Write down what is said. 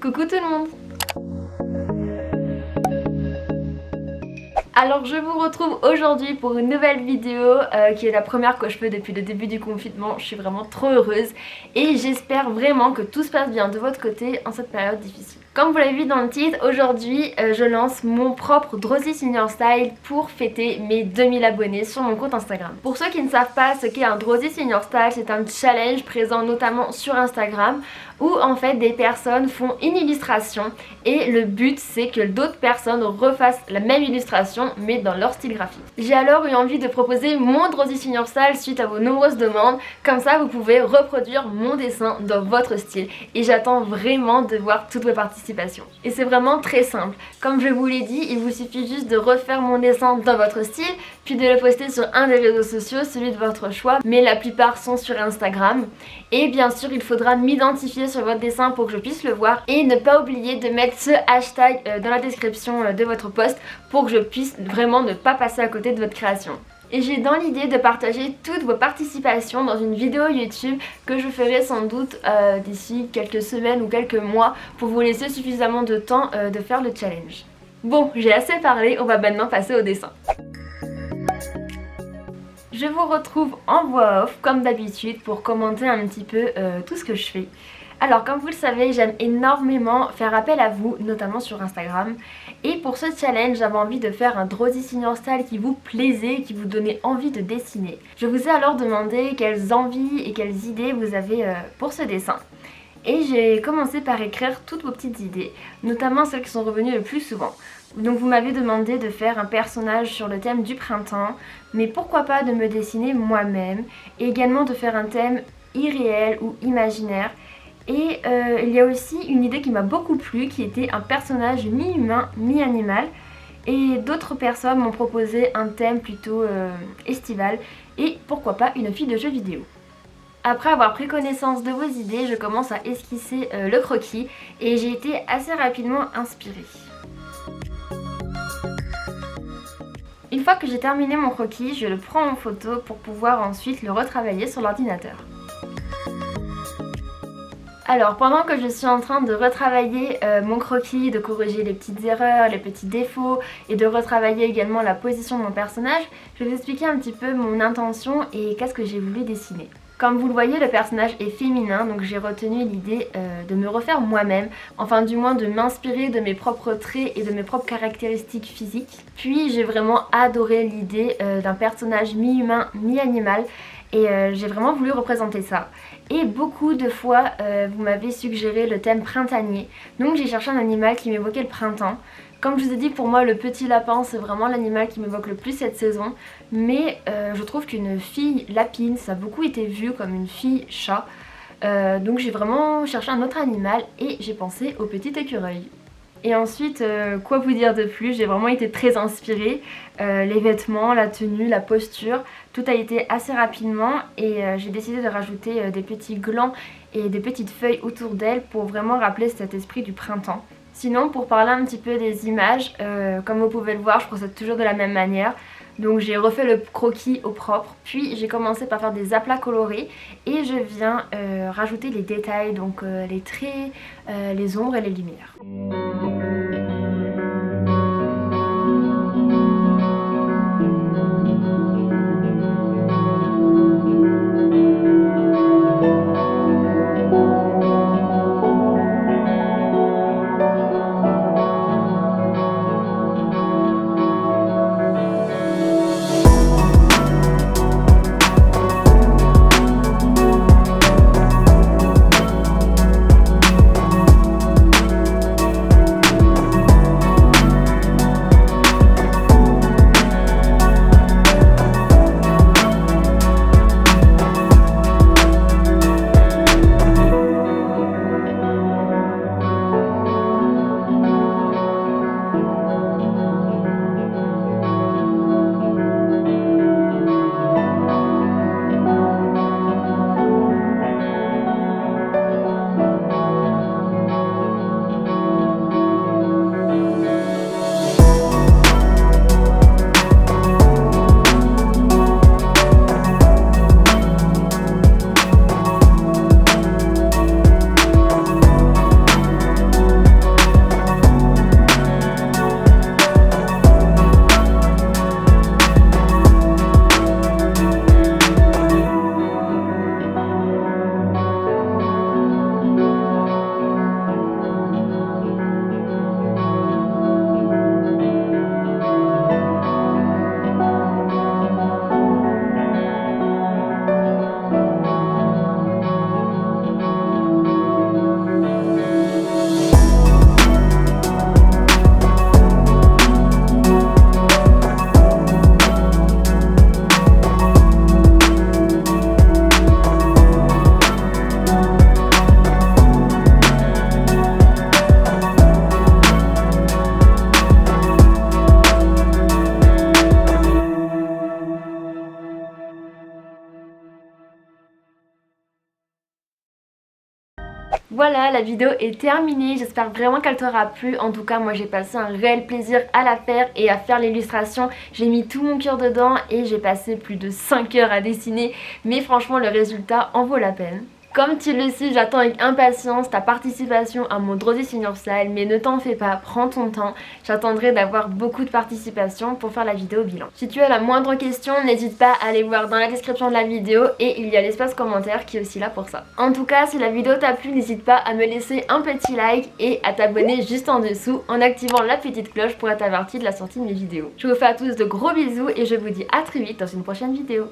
Coucou tout le monde! Alors je vous retrouve aujourd'hui pour une nouvelle vidéo qui est la première que je fais depuis le début du confinement. Je suis vraiment trop heureuse et j'espère vraiment que tout se passe bien de votre côté en cette période difficile. Comme vous l'avez vu dans le titre, aujourd'hui je lance mon propre Drosy Senior Style pour fêter mes 2000 abonnés sur mon compte Instagram. Pour ceux qui ne savent pas ce qu'est un Drosy Senior Style, c'est un challenge présent notamment sur Instagram où en fait des personnes font une illustration et le but c'est que d'autres personnes refassent la même illustration mais dans leur style graphique. J'ai alors eu envie de proposer mon Drosy Senior Style suite à vos nombreuses demandes, comme ça vous pouvez reproduire mon dessin dans votre style et j'attends vraiment de voir toutes vos participations. Et c'est vraiment très simple, comme je vous l'ai dit, il vous suffit juste de refaire mon dessin dans votre style puis de le poster sur un des réseaux sociaux, celui de votre choix, mais la plupart sont sur Instagram. Et bien sûr il faudra m'identifier sur votre dessin pour que je puisse le voir et ne pas oublier de mettre ce hashtag dans la description de votre post pour que je puisse vraiment ne pas passer à côté de votre création. Et j'ai dans l'idée de partager toutes vos participations dans une vidéo YouTube que je ferai sans doute d'ici quelques semaines ou quelques mois pour vous laisser suffisamment de temps de faire le challenge. Bon, j'ai assez parlé, on va maintenant passer au dessin. Je vous retrouve en voix off comme d'habitude pour commenter un petit peu tout ce que je fais. Alors comme vous le savez, j'aime énormément faire appel à vous, notamment sur Instagram. Et pour ce challenge, j'avais envie de faire un Drosy Senior Style qui vous plaisait, qui vous donnait envie de dessiner. Je vous ai alors demandé quelles envies et quelles idées vous avez pour ce dessin. Et j'ai commencé par écrire toutes vos petites idées, notamment celles qui sont revenues le plus souvent. Donc vous m'avez demandé de faire un personnage sur le thème du printemps, mais pourquoi pas de me dessiner moi-même, et également de faire un thème irréel ou imaginaire. Et il y a aussi une idée qui m'a beaucoup plu, qui était un personnage mi-humain, mi-animal. Et d'autres personnes m'ont proposé un thème plutôt estival, et pourquoi pas une fille de jeux vidéo. Après avoir pris connaissance de vos idées, je commence à esquisser le croquis, et j'ai été assez rapidement inspirée. Une fois que j'ai terminé mon croquis, je le prends en photo pour pouvoir ensuite le retravailler sur l'ordinateur. Alors pendant que je suis en train de retravailler mon croquis, de corriger les petites erreurs, les petits défauts et de retravailler également la position de mon personnage, je vais vous expliquer un petit peu mon intention et qu'est-ce que j'ai voulu dessiner. Comme vous le voyez, le personnage est féminin, donc j'ai retenu l'idée de me refaire moi-même, enfin du moins de m'inspirer de mes propres traits et de mes propres caractéristiques physiques. Puis j'ai vraiment adoré l'idée d'un personnage mi-humain, mi-animal et j'ai vraiment voulu représenter ça. Et beaucoup de fois vous m'avez suggéré le thème printanier, donc j'ai cherché un animal qui m'évoquait le printemps. Comme je vous ai dit, pour moi le petit lapin c'est vraiment l'animal qui m'évoque le plus cette saison, mais je trouve qu'une fille lapine ça a beaucoup été vu comme une fille chat, donc j'ai vraiment cherché un autre animal et j'ai pensé au petit écureuil. Et ensuite, quoi vous dire de plus, j'ai vraiment été très inspirée, les vêtements, la tenue, la posture, tout a été assez rapidement et j'ai décidé de rajouter des petits glands et des petites feuilles autour d'elle pour vraiment rappeler cet esprit du printemps. Sinon, pour parler un petit peu des images, comme vous pouvez le voir, je procède toujours de la même manière. Donc j'ai refait le croquis au propre, puis j'ai commencé par faire des aplats colorés et je viens rajouter les détails, donc les traits, les ombres et les lumières. Voilà, la vidéo est terminée, j'espère vraiment qu'elle t'aura plu. En tout cas moi j'ai passé un réel plaisir à la faire et à faire l'illustration. J'ai mis tout mon cœur dedans et j'ai passé plus de 5 heures à dessiner, mais franchement le résultat en vaut la peine. Comme tu le sais, j'attends avec impatience ta participation à mon Draw This in Your Style, mais ne t'en fais pas, prends ton temps. J'attendrai d'avoir beaucoup de participation pour faire la vidéo bilan. Si tu as la moindre question, n'hésite pas à aller voir dans la description de la vidéo et il y a l'espace commentaire qui est aussi là pour ça. En tout cas, si la vidéo t'a plu, n'hésite pas à me laisser un petit like et à t'abonner juste en dessous en activant la petite cloche pour être averti de la sortie de mes vidéos. Je vous fais à tous de gros bisous et je vous dis à très vite dans une prochaine vidéo.